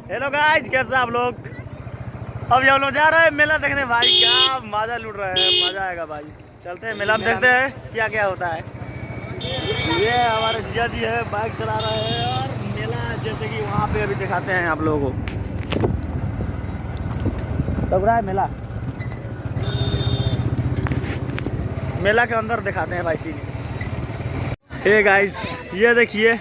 Hello guys, कैसे आप लोग? अब हम लोग जा रहे हैं मेला देखने। भाई क्या मजा लूट रहे हैं, मजा आएगा भाई। चलते हैं मेला में, देखते हैं क्या क्या होता है। ये हमारे जिया जी है, बाइक चला रहे हैं और मेला जैसे कि वहाँ पे अभी दिखाते हैं आप लोगों को। लग रहा है मेला, मेला के अंदर दिखाते हैं भाई सीन। हे गाइस, ये देखिए,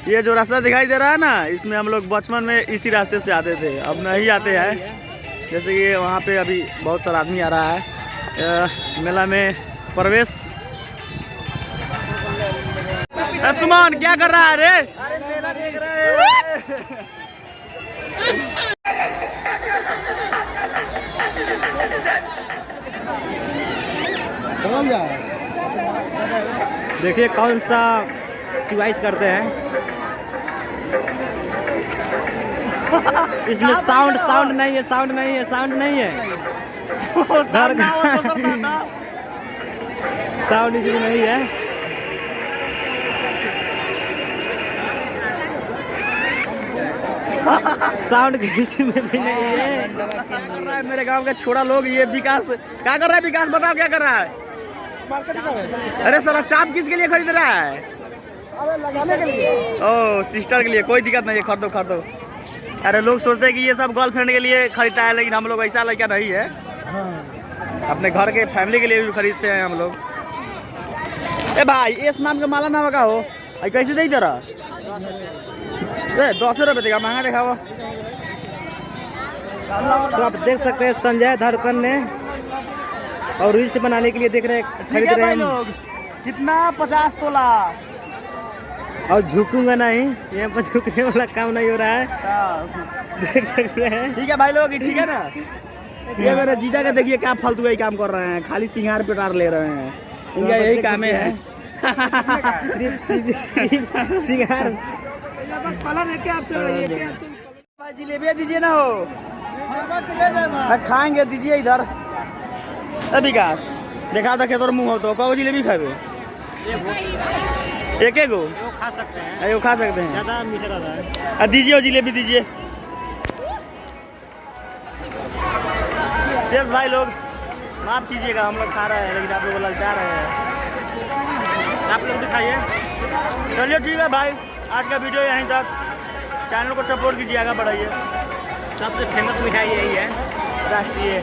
ये जो रास्ता दिखाई दे रहा है ना, इसमें हम लोग बचपन में इसी रास्ते से आते थे, अब नहीं आते हैं। जैसे कि वहाँ पे अभी बहुत सारा आदमी आ रहा है मेला में प्रवेश। सुमन क्या कर रहा है रे? अरे मेला देख रहे हैं। देखिए कौन सा चॉइस करते हैं। इसमें साउंड नहीं है, साउंड नहीं है। साउंड इसमें नहीं है। साउंड किसी में भी नहीं है। कर रहा है मेरे गांव का छोड़ा लोग, ये विकास क्या कर रहा है? विकास बताओ क्या कर रहा है? अरे साला चाप किसके लिए खरीद रहा है? लगाने के लिए। ओह सिस्टर के लिए, कोई दिक्कत नहीं है, खरीदो खरीदो। अरे लोग सोचते हैं कि ये सब गर्लफ्रेंड के लिए खरीदता है, लेकिन हम लोग ऐसा लड़का नहीं है। अपने घर के फैमिली के लिए भी खरीदते हैं हम लोग। ए भाई, इस नाम का माला नाम का हो, कैसे दे दे रहा? 10 रुपये देगा, महंगा देखा हुआ। तो आप देख सकते हैं संजय धड़कन ने और रील्स बनाने के लिए खरीद रहे हैं लोग। कितना? 50 तोला। और झुकूंगा नहीं, यहाँ पर झुकने वाला काम नहीं हो रहा है, देख सकते हैं। ठीक है भाई लोग, ठीक है ना। ये मेरे जीजा का देखिए क्या फालतू का ही काम कर रहे हैं, खाली सिंगार पिटार ले रहे हैं, इनका यही काम है। सिर्फ सिंगार। भाई जिलेबी दीजिए ना हो, खाएंगे, दीजिए इधर। विकास देखा था खेतों मुँह हो तो कहो जिलेबी खाए एक गो खा सकते हैं, वो खा सकते हैं, ज़्यादा मीठा रहता है। दीजिए जिलेबी दीजिए। चेस भाई लोग माफ कीजिएगा, हम लोग खा रहे हैं लेकिन आप लोग ललचा रहे हैं। आप लोग दिखाइए। चलिए ठीक है भाई, आज का वीडियो यहीं तक। चैनल को सपोर्ट कीजिए, आगे बढ़ाइए। सबसे फेमस मिठाई यही है, राष्ट्रीय।